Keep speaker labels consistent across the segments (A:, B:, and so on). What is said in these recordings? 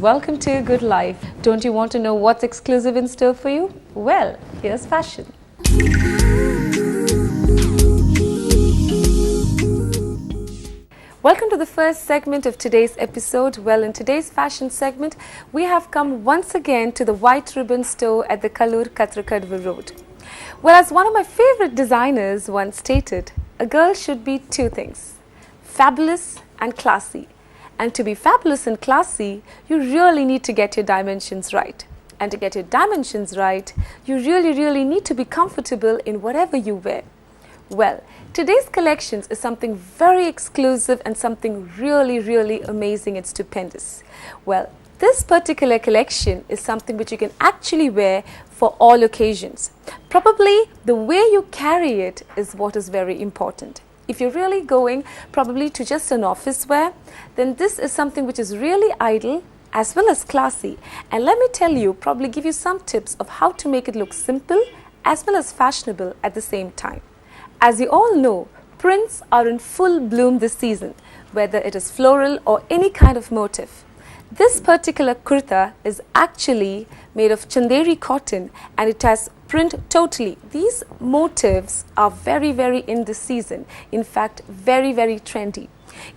A: welcome to Good Life. Don't you want to know what's exclusive in store for you? Well, here's fashion. Welcome to the first segment of today's episode. Well, in today's fashion segment, we have come once again to the White Ribbon store at the Kallur Katrakadva Road. Well, as one of my favorite designers once stated, a girl should be two things, fabulous and classy. And to be fabulous and classy, you really need to get your dimensions right. And to get your dimensions right, you really need to be comfortable in whatever you wear. Well, today's collections is something very exclusive and something really amazing and stupendous. Well, this particular collection is something which you can actually wear for all occasions. Probably the way you carry it is what is very important. If you're really going probably to just an office wear, then this is something which is really ideal as well as classy. And let me tell you, probably give you some tips of how to make it look simple as well as fashionable at the same time. As you all know, prints are in full bloom this season, whether it is floral or any kind of motif. This particular kurta is actually made of chanderi cotton and it has print totally. These motifs are very in this season. In fact, very trendy.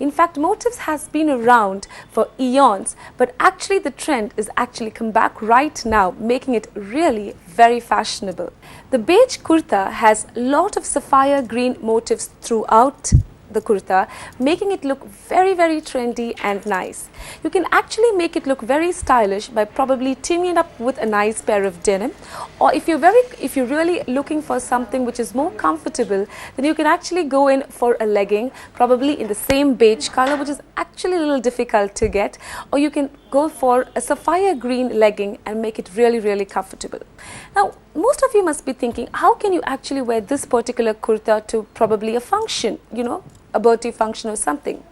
A: In fact, motifs has been around for eons, but actually the trend is actually come back right now, making it really very fashionable. The beige kurta has a lot of sapphire green motifs throughout the kurta, making it look very trendy and nice. You can actually make it look very stylish by probably teaming it up with a nice pair of denim, or if you're really looking for something which is more comfortable, then you can actually go in for a legging, probably in the same beige color, which is actually a little difficult to get, or you can go for a sapphire green legging and make it really comfortable. Now, most of you must be thinking, how can you actually wear this particular kurta to probably a function, a birthday function or something?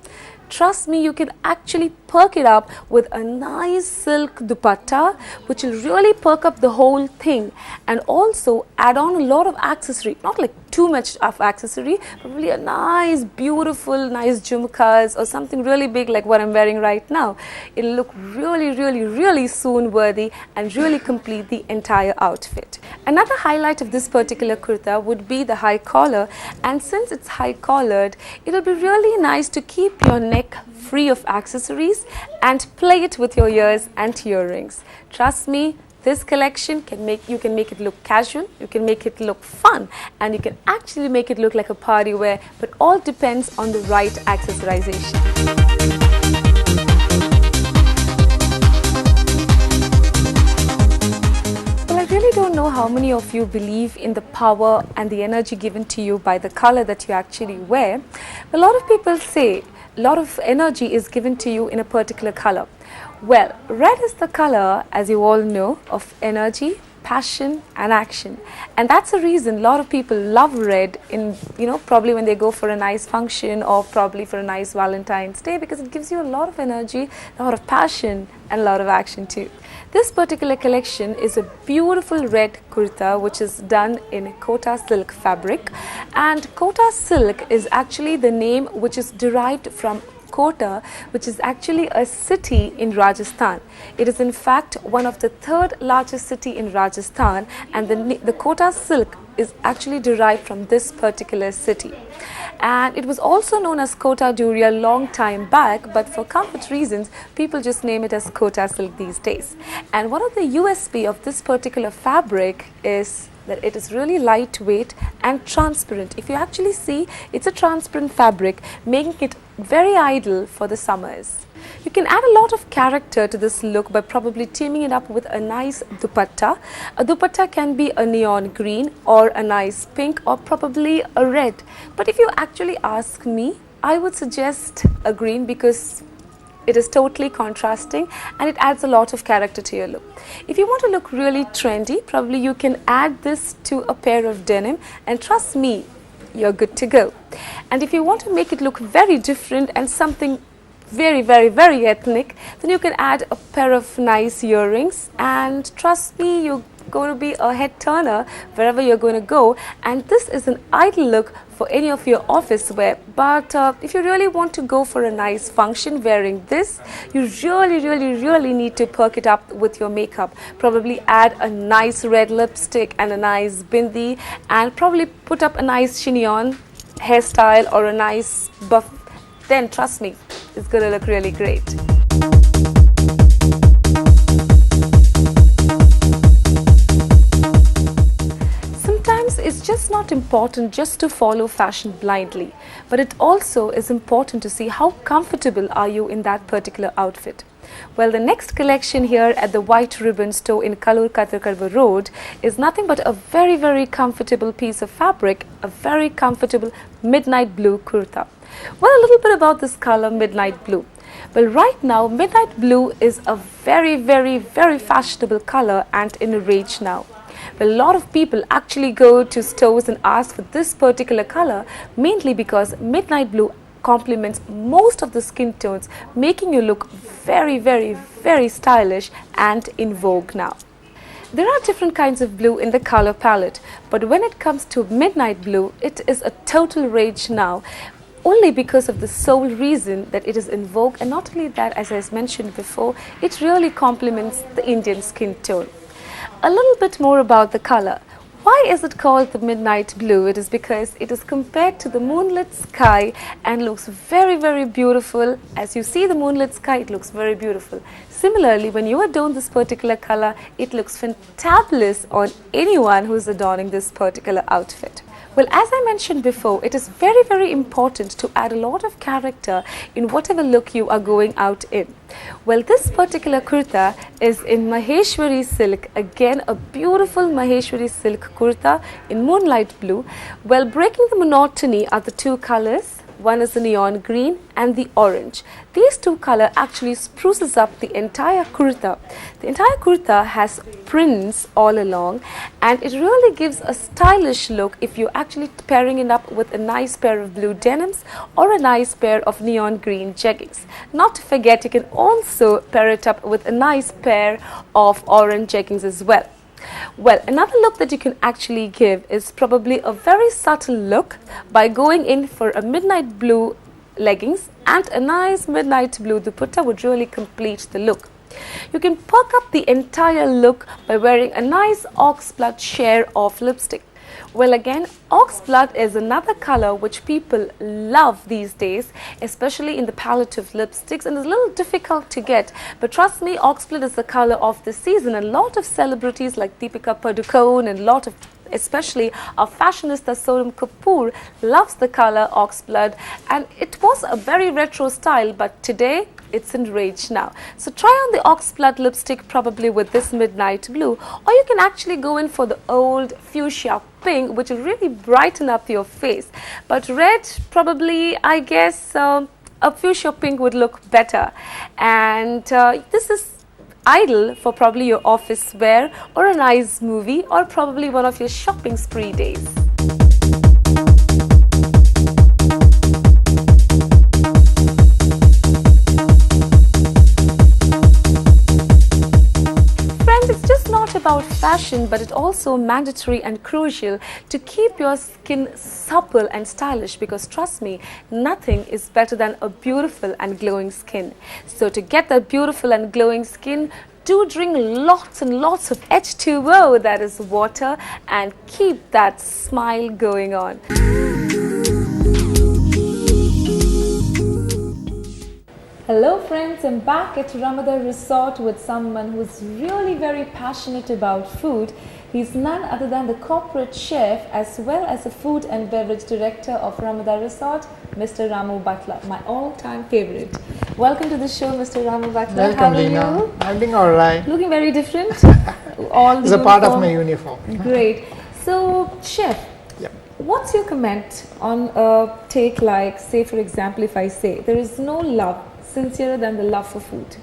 A: Trust me, you can actually perk it up with a nice silk dupatta, which will really perk up the whole thing, and also add on a lot of accessory, not like too much of accessory, probably a nice beautiful nice jhumkas or something really big like what I'm wearing right now. It'll look really soon worthy and really complete the entire outfit. Another highlight of this particular kurta would be the high collar, and since it's high collared, it'll be really nice to keep your neck free of accessories and play it with your ears and earrings. Trust me, this collection can make it look casual, you can make it look fun, and you can actually make it look like a party wear, but all depends on the right accessorization. I really don't know how many of you believe in the power and the energy given to you by the color that you actually wear. A lot of people say a lot of energy is given to you in a particular color. Well, red is the color, as you all know, of energy, passion and action, and that's the reason a lot of people love red in probably when they go for a nice function or probably for a nice Valentine's Day, because it gives you a lot of energy, a lot of passion and a lot of action too. This particular collection is a beautiful red kurta which is done in Kota silk fabric, and Kota silk is actually the name which is derived from Kota, which is actually a city in Rajasthan. It is in fact one of the third largest city in Rajasthan, and the Kota silk is actually derived from this particular city. And it was also known as Kota Duri a long time back, but for comfort reasons, people just name it as Kota silk these days. And one of the USP of this particular fabric is that it is really lightweight and transparent. If you actually see, it's a transparent fabric, making it very ideal for the summers. You can add a lot of character to this look by probably teaming it up with a nice dupatta. A dupatta can be a neon green or a nice pink or probably a red. But if you actually ask me, I would suggest a green because it is totally contrasting and it adds a lot of character to your look. If you want to look really trendy, probably you can add this to a pair of denim, and trust me, you're good to go. And if you want to make it look very different and something very ethnic, then you can add a pair of nice earrings, and trust me, you're going to be a head turner wherever you're going to go, and this is an ideal look for any of your office wear. But if you really want to go for a nice function wearing this, you really need to perk it up with your makeup. Probably add a nice red lipstick and a nice bindi, and probably put up a nice chignon hairstyle or a nice buff. Then trust me, it's going to look really great. Sometimes it's just not important just to follow fashion blindly, but it also is important to see how comfortable are you in that particular outfit. Well, the next collection here at the White Ribbon store in Kalur Kathirkadwa Road is nothing but a very comfortable piece of fabric, a very comfortable midnight blue kurta. Well, a little bit about this color, midnight blue. Well, right now midnight blue is a very fashionable color and in a rage now. Well, a lot of people actually go to stores and ask for this particular color, mainly because midnight blue complements most of the skin tones, making you look very stylish and in vogue now. There are different kinds of blue in the color palette, but when it comes to midnight blue, it is a total rage now, only because of the sole reason that it is in vogue, and not only that, as I mentioned before, it really complements the Indian skin tone. A little bit more about the color. Why is it called the midnight blue? It is because it is compared to the moonlit sky and looks very beautiful. As you see the moonlit sky, it looks very beautiful. Similarly, when you adorn this particular color, it looks fantabulous on anyone who is adorning this particular outfit. Well, as I mentioned before, it is very important to add a lot of character in whatever look you are going out in. Well, this particular kurta is in Maheshwari silk. Again, a beautiful Maheshwari silk kurta in moonlight blue. Well, breaking the monotony are the two colors. One is the neon green and the orange. These two colors actually spruces up the entire kurta. The entire kurta has prints all along, and it really gives a stylish look if you're actually pairing it up with a nice pair of blue denims or a nice pair of neon green jeggings. Not to forget, you can also pair it up with a nice pair of orange jeggings as well. Well, another look that you can actually give is probably a very subtle look by going in for a midnight blue leggings and a nice midnight blue dupatta would really complete the look. You can perk up the entire look by wearing a nice oxblood shade of lipstick. Well, again, oxblood is another color which people love these days, especially in the palette of lipsticks, and it's a little difficult to get. But trust me, oxblood is the color of the season. A lot of celebrities like Deepika Padukone and a lot of, especially our fashionista Sonam Kapoor, loves the color oxblood, and it was a very retro style, but today it's in rage now. So try on the oxblood lipstick probably with this midnight blue, or you can actually go in for the old fuchsia pink, which will really brighten up your face. But red, probably, I guess a fuchsia pink would look better. And this is ideal for probably your office wear or a nice movie or probably one of your shopping spree days. About fashion, but it's also mandatory and crucial to keep your skin supple and stylish, because trust me, nothing is better than a beautiful and glowing skin. So to get that beautiful and glowing skin, do drink lots and lots of H2O, that is water, and keep that smile going on. Hello friends, I'm back at Ramadan Resort with someone who's really very passionate about food. He's none other than the corporate chef as well as the food and beverage director of Ramadan Resort, Mr. Ramu Butler, my all-time favorite. Welcome to the show, Mr. Ramu Butler.
B: Welcome, Leena. I'm doing all right.
A: Looking very different. All
B: it's a part of my uniform.
A: Great. So, chef, what's your comment on a take like, say for example, if I say there is no love sincerer than the love for food?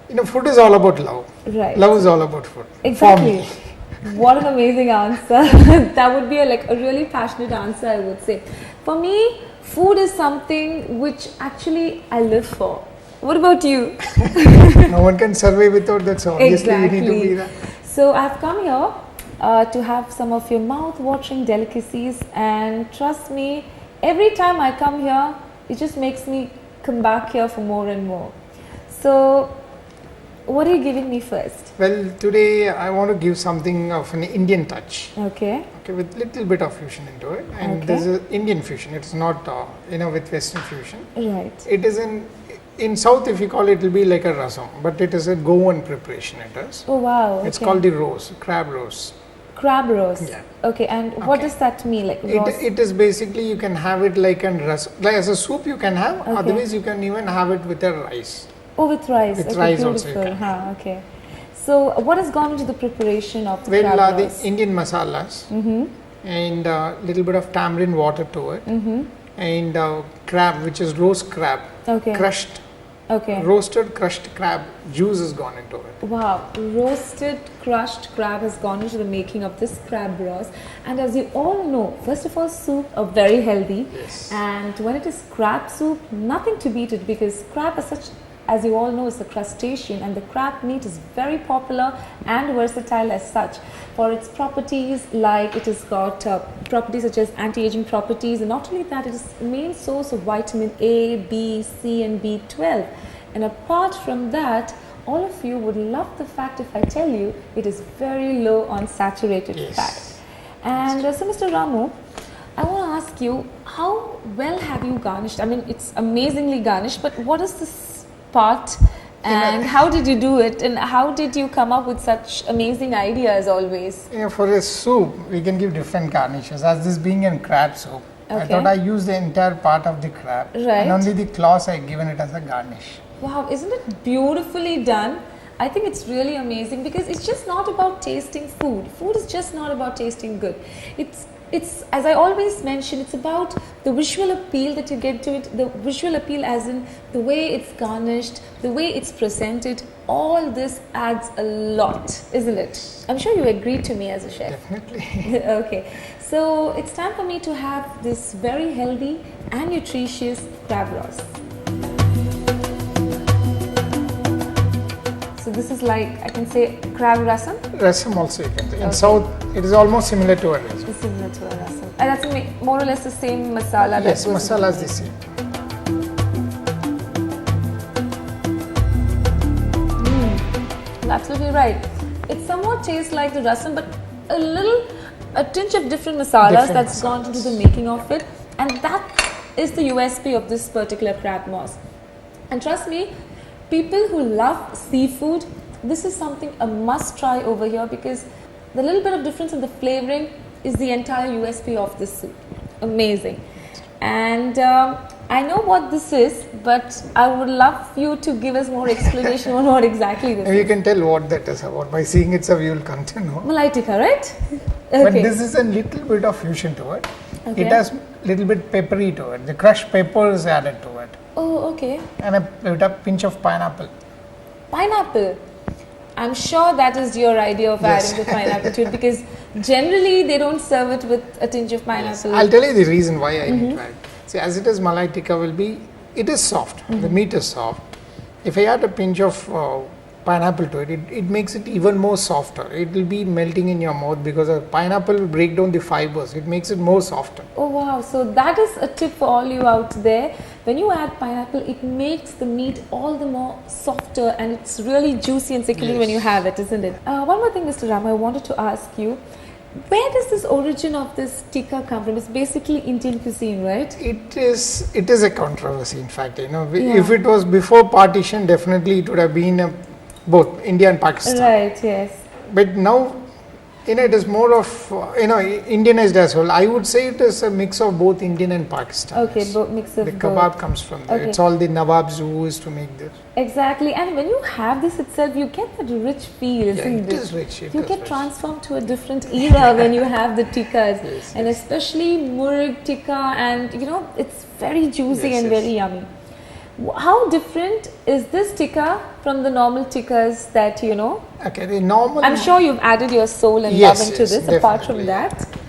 B: You know, food is all about love.
A: Right.
B: Love is all about food.
A: Exactly. What an amazing answer. That would be a really passionate answer, I would say. For me, food is something which actually I live for. What about you?
B: No one can survive without that, so obviously you need to be there.
A: So I've come here to have some of your mouth-watering delicacies, and trust me, every time I come here, it just makes me come back here for more and more. So, what are you giving me first?
B: Well, today I want to give something of an Indian touch.
A: Okay.
B: Okay, with little bit of fusion into it, and
A: Okay.
B: this is Indian fusion. It's not with Western fusion.
A: Right.
B: It is in South, if you call it, it will be like a rasam, but it is a Goan preparation. It is.
A: Oh wow.
B: It's
A: okay.
B: called the roast, crab roast.
A: Crab roast.
B: Yeah.
A: Okay, and what
B: Okay.
A: does that mean? Like roast?
B: It is basically, you can have it like like as a soup you can have.
A: Okay.
B: Otherwise, you can even have it with a rice.
A: Oh, with rice.
B: With
A: okay,
B: rice
A: beautiful.
B: also you can.
A: Huh, okay. So, what has gone into the preparation of the crab
B: Well, the
A: roast?
B: Indian masalas and little bit of tamarind water to it, and crab, which is roast crab,
A: Okay.
B: crushed,
A: Okay.
B: roasted crushed crab juice has gone into it.
A: Wow, roasted crushed crab has gone into the making of this crab roast. And as you all know, first of all, soup are very healthy.
B: Yes.
A: And when it is crab soup, nothing to beat it, because crab is such, as you all know, is a crustacean, and the crab meat is very popular and versatile as such for its properties. Like it has got properties such as anti-aging properties, and not only that, it is the main source of vitamin A, B, C and B12. And apart from that, all of you would love the fact if I tell you it is very low on saturated
B: Yes.
A: fat. And so Mr. Ramu, I want to ask you, how well have you garnished? I mean, it's amazingly garnished, but what is this part, and how did you do it, and how did you come up with such amazing ideas always?
B: For a soup, we can give different garnishes. As this being a crab soup, I
A: Okay.
B: thought I used the entire part of the crab,
A: Right.
B: and only the claws I given it as a garnish.
A: Wow, isn't it beautifully done? I think it's really amazing, because it's just not about tasting food. Food is just not about tasting good. It's as I always mention, it's about the visual appeal that you get to it, the visual appeal as in the way it's garnished, the way it's presented. All this adds a lot, isn't it? I'm sure you agree to me as a chef.
B: Definitely.
A: Okay, so it's time for me to have this very healthy and nutritious crab roast. So this is like, I can say, crab rasam.
B: Rasam also you can say. In
A: Okay.
B: South, it is almost similar to a rasam.
A: It's similar to a rasam. And that's more or less the same masala.
B: Yes,
A: that goes
B: masala is
A: into
B: the same.
A: it. Absolutely right. It somewhat tastes like the rasam, but a tinge of different masalas
B: Different
A: that's gone into the making of it. And that is the USP of this particular crab moss. And trust me, people who love seafood, this is something a must try over here, because the little bit of difference in the flavoring is the entire USP of this soup. Amazing. And I know what this is, but I would love you to give us more explanation on what exactly this
B: And you
A: is.
B: can tell what that is about by seeing itself. You will come to know.
A: Malai tikka, right?
B: But this is a little bit of fusion to it.
A: Okay.
B: It has little bit peppery to it. The crushed pepper is added to it,
A: Oh, okay.
B: and a pinch of pineapple.
A: Pineapple. I'm sure that is your idea of
B: Yes.
A: adding the pineapple to it, because generally they don't serve it with a tinge of pineapple.
B: I'll tell you the reason why I need to add. See, as it is, malai tikka it is soft. The meat is soft. If I add a pinch of pineapple to it, it makes it even more softer. It will be melting in your mouth, because the pineapple will break down the fibers. It makes it more softer.
A: Oh wow, so that is a tip for all you out there. When you add pineapple, it makes the meat all the more softer, and it's really juicy and sickling when you
B: Yes.
A: have it, isn't it? One more thing, Mr. Ram, I wanted to ask you, where does this origin of this tikka come from? It's basically Indian cuisine, right?
B: It is a controversy. In fact,
A: Yeah.
B: if it was before partition, definitely it would have been both India and Pakistan.
A: Right, yes.
B: But now, it is more of Indianized as well. I would say it is a mix of both Indian and Pakistan.
A: Okay, mix of
B: The
A: both.
B: kebab comes from there.
A: Okay.
B: It's all the Nawabs who used to make this.
A: Exactly, and when you have this itself, you get that rich feel,
B: Yeah,
A: isn't
B: it is rich.
A: You get transformed to a different era when you have the tikkas,
B: Yes,
A: and
B: yes.
A: especially murg tikka, and it's very juicy
B: Yes,
A: and
B: yes.
A: very yummy. How different is this tikka from the normal tikkas that you know?
B: Okay, the normal.
A: I'm sure you've added your soul and
B: Yes,
A: love into
B: yes,
A: this. Apart from
B: definitely.
A: that,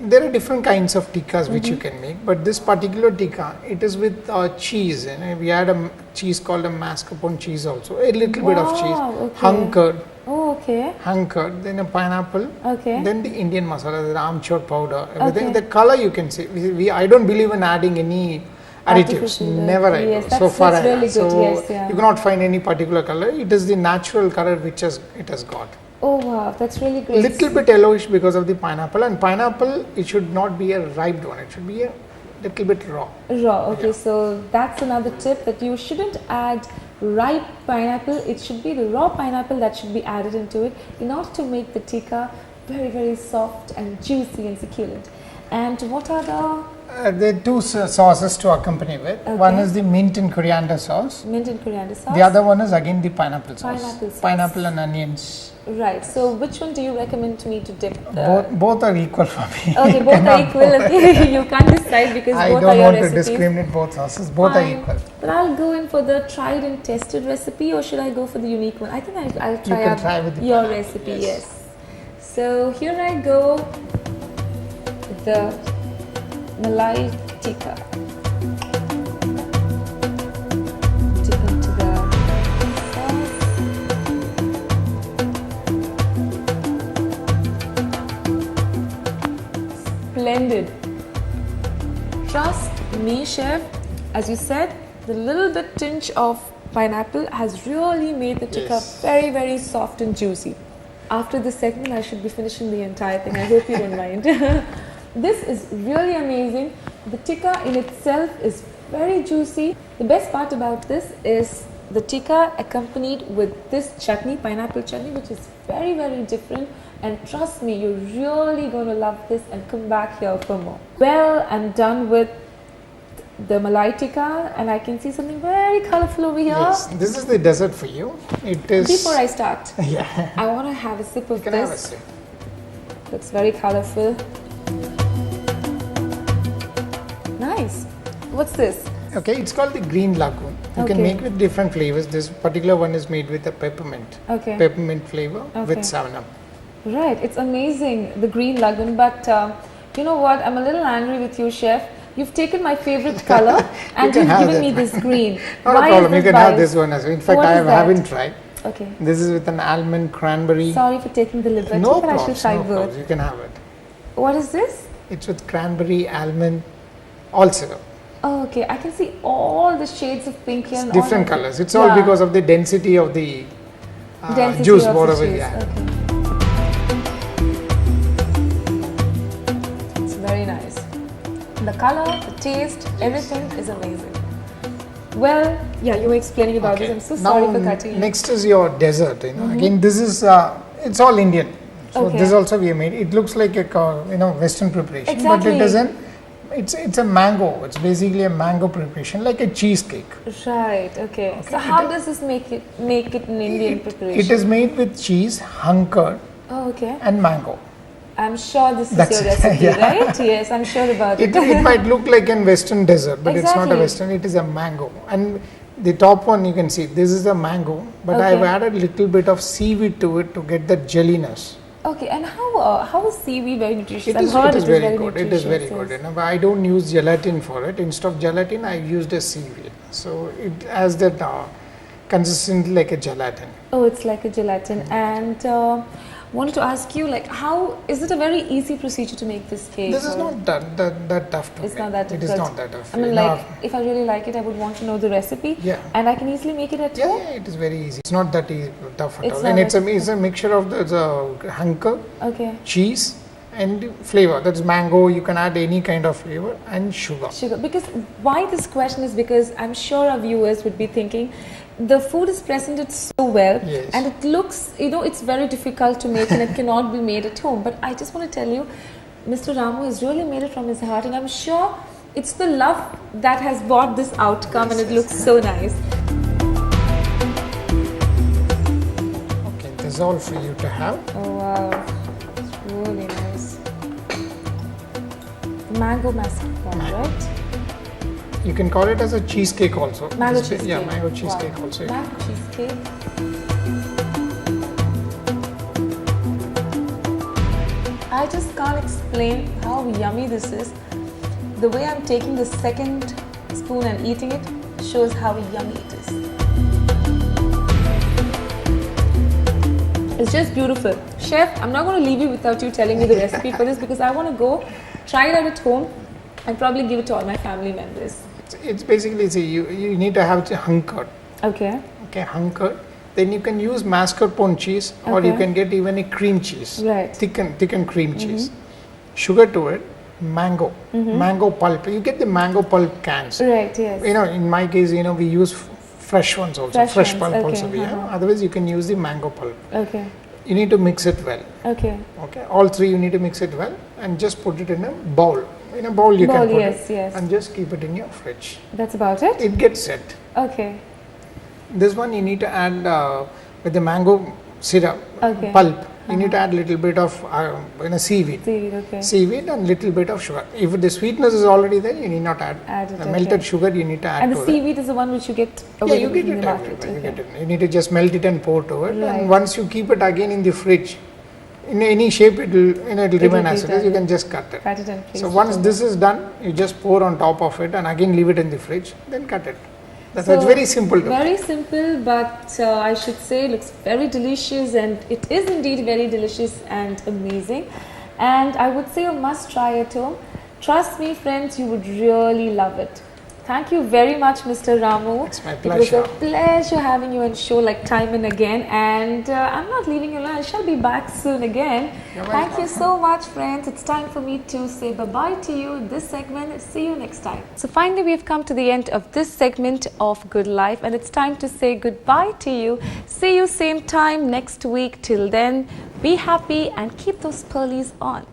B: There are different kinds of tikkas which you can make, but this particular tikka, it is with cheese. We add a cheese called a mascarpone cheese also, a little bit of
A: Wow,
B: cheese,
A: okay.
B: hung curd,
A: Oh, okay.
B: hung curd, then a pineapple,
A: Okay.
B: then the Indian masala, the amchur powder, everything.
A: Okay.
B: The color you can see. I don't believe in adding any additives.
A: Artificial,
B: Never I
A: yes,
B: do.
A: that's-
B: So far,
A: that's really good,
B: so
A: yes, yeah.
B: you cannot find any particular color. It is the natural color which it has got.
A: Oh wow, that's really great.
B: Little bit yellowish because of the pineapple, and pineapple it should not be a ripe one. It should be a little bit raw.
A: Raw, okay,
B: Yeah.
A: so that's another tip, that you shouldn't add ripe pineapple. It should be the raw pineapple that should be added into it in order to make the tikka very, very soft and juicy and succulent. And what are the
B: There are two sauces to accompany with.
A: Okay.
B: One is the mint and coriander sauce.
A: mint and coriander sauce?
B: The other one is again the pineapple sauce.
A: Pineapple sauce.
B: Pineapple and onions.
A: Right, so which one do you recommend me to dip?
B: Both are equal for me.
A: Okay,
B: You
A: both are
B: cannot
A: equal. Okay, you can't decide because
B: I
A: both
B: don't
A: are your
B: want to
A: recipes.
B: discriminate both sauces. Both are
A: Fine.
B: equal.
A: But I'll go in for the tried and tested recipe, or should I go for the unique one? I think I'll try
B: can
A: out
B: try with the
A: your
B: pineapple,
A: recipe.
B: yes.
A: Yes. So here I go with the malai tikka. Dip into the sauce. Splendid. Trust me, chef. As you said, the little bit tinge of pineapple has really made the tikka
B: Yes.
A: very, very soft and juicy. After this segment, I should be finishing the entire thing. I hope you don't mind. This is really amazing. The tikka in itself is very juicy. The best part about this is the tikka accompanied with this chutney, pineapple chutney, which is very, very different. And trust me, you're really going to love this and come back here for more. Well, I'm done with the malai tikka, and I can see something very colorful over here.
B: Yes, this is the dessert for you. It is.
A: Before I start,
B: Yeah.
A: I want to have a sip of
B: You can have a
A: this.
B: sip.
A: Looks very colorful. Nice. What's this?
B: Okay, it's called the green lagoon. You
A: Okay.
B: can make with different flavors. This particular one is made with a peppermint.
A: Okay.
B: Peppermint flavor
A: Okay.
B: with 7-Up.
A: Right, it's amazing, the green lagoon, but you know what, I'm a little angry with you, chef. You've taken my favorite color and
B: can
A: you've
B: have
A: given
B: that.
A: me this green.
B: Not
A: Why
B: a problem.
A: is
B: You can
A: biased?
B: have this one as well. In fact,
A: What
B: I
A: is that?
B: haven't tried.
A: Okay.
B: This is with an almond cranberry.
A: Sorry for taking the liberty,
B: No
A: but I should
B: problems.
A: try
B: No
A: both.
B: problems. You can have it.
A: What is this?
B: It's with cranberry, almond, all syrup.
A: Oh, okay, I can see all the shades of pink here.
B: It's
A: and all
B: different
A: of the-
B: colors. It's all
A: Yeah.
B: because of the density of the
A: Density
B: juice,
A: of the
B: whatever.
A: cheese.
B: Yeah.
A: Okay. It's very nice. The color, the taste, everything is amazing. Well, yeah, you were explaining about this. I'm so sorry for cutting you.
B: Next is your dessert. Again, this is it's all Indian. So
A: Okay.
B: this also we have made. It looks like a Western preparation, but
A: Exactly.
B: it doesn't. It's a mango. It's basically a mango preparation, like a cheesecake.
A: Right, okay. So how does this make it an Indian preparation?
B: It is made with cheese, hung curd,
A: Oh, okay.
B: and mango.
A: I'm sure this is
B: That's
A: your
B: it,
A: recipe,
B: yeah.
A: right? Yes, I'm sure about it.
B: It might look like a Western dessert, but it's not a
A: Exactly.
B: Western. It is a mango. And the top one you can see. This is a mango, but
A: Okay.
B: I've added a little bit of seaweed to it to get that jelliness.
A: Okay, and how is seaweed very nutritious?
B: It
A: I've
B: is,
A: heard
B: it is very good. It is
A: nutritious,
B: very
A: yes.
B: good. I don't use gelatin for it. Instead of gelatin, I used a seaweed. So it has that consistency like a gelatin.
A: Oh, it's like a gelatin. And wanted to ask you, like, how is it a very easy procedure to make this cake?
B: This is
A: or-
B: not that tough to
A: It's
B: make.
A: not that
B: It is
A: difficult.
B: not that tough.
A: I mean,
B: No.
A: like, if I really like it, I would want to know the recipe.
B: Yeah.
A: And I can easily make it at
B: Yeah,
A: home.
B: yeah, it is very easy. It's not that tough at
A: It's
B: all.
A: not
B: And
A: that
B: it's a mixture of the hunker,
A: Okay.
B: cheese, and flavor. That's mango. You can add any kind of flavor and sugar.
A: Sugar. Because why this question is because I'm sure our viewers would be thinking the food is presented so well
B: Yes.
A: and it looks, it's very difficult to make and it cannot be made at home. But I just want to tell you, Mr. Ramu has really made it from his heart, and I'm sure it's the love that has brought this outcome, and it looks so nice.
B: Okay, this is all for you to have.
A: Oh wow, it's really nice. Mango mascarpone, right?
B: You can call it as a cheesecake also.
A: Mango
B: This-
A: cheesecake.
B: Yeah, mango cheesecake
A: Wow.
B: also.
A: Mango cheesecake. I just can't explain how yummy this is. The way I'm taking the second spoon and eating it shows how yummy it is. It's just beautiful. Chef, I'm not going to leave you without you telling me the recipe for this because I want to go try it out at home and probably give it to all my family members.
B: It's basically, see, you need to have it hung curd.
A: Okay.
B: Okay, hung curd. Then you can use mascarpone cheese, or you can get even a cream cheese.
A: Right.
B: Thickened cream cheese. Sugar to it, mango pulp. You get the mango pulp cans.
A: Right, yes.
B: You know, in my case, you know, we use fresh ones also, fresh pulp also. Yeah. Otherwise, you can use the mango pulp.
A: Okay.
B: You need to mix it well.
A: Okay.
B: Okay. All three you need to mix it well and just put it in a bowl. In a bowl you can put it.
A: Yes.
B: And just keep it in your fridge.
A: That's about it?
B: It gets set.
A: Okay.
B: This one you need to add with the mango syrup pulp. You need to add little bit of seaweed. Seaweed and little bit of sugar. If the sweetness is already there, you need not add it. The melted sugar you need to add.
A: And the seaweed is the one which you get available in the market.
B: You get it. You need to just melt it and pour to it. Right. And once you keep it again in the fridge, in any shape it'll remain as it is. You can just cut it.
A: Cut it and place
B: so once this is done, you just pour on top of it and again leave it in the fridge. Then cut it. That's very simple.
A: Very simple, but I should say looks very delicious, and it is indeed very delicious and amazing. And I would say a must try at home. Trust me, friends, you would really love it. Thank you very much, Mr. Ramu.
B: It's my pleasure.
A: It was a pleasure having you on show like time and again. And I'm not leaving you alone. I shall be back soon again. Thank you so much, friends. It's time for me to say bye-bye to you in this segment. See you next time. So finally, we've come to the end of this segment of Good Life. And it's time to say goodbye to you. See you same time next week. Till then, be happy and keep those pearlies on.